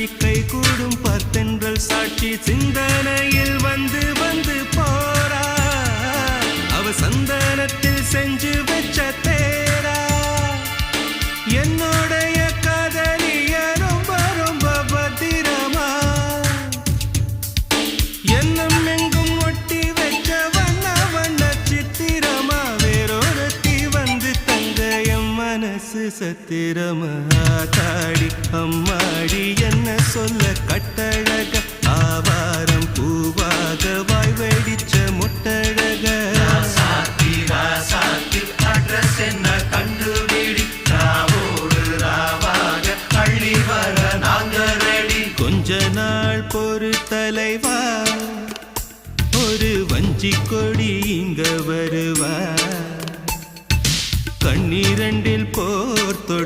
காட்சி கை கூடும் பார்த்தென்றல் சாட்சி சிந்தனையில் வந்து வந்து போறா அவ சந்தனத்தில் செஞ்சு வச்ச தேரா என்னுடைய காதலிய ரொம்ப ரொம்ப பத்திரமா என்னும் எங்கும் ஒட்டி வச்ச வண்ண வண்ண சித்திரமா வேறொருத்தி வந்து தங்க என் மனசு சத்திரமா தாடி அம்மாடி என்ன சொல்ல கட்டழக ஆவாரம் பூவாக வாய் வெடிச்ச முட்டழக அட்ரஸ் என்ன கண்டுபிடி ராவோடு ராவாக அள்ளி வர நாங்க ரெடி கொஞ்ச நாள் பொறு தலைவா ஒரு வஞ்சி கொடி இங்க வருவா கண்ணீரண்டில் போர் தொடு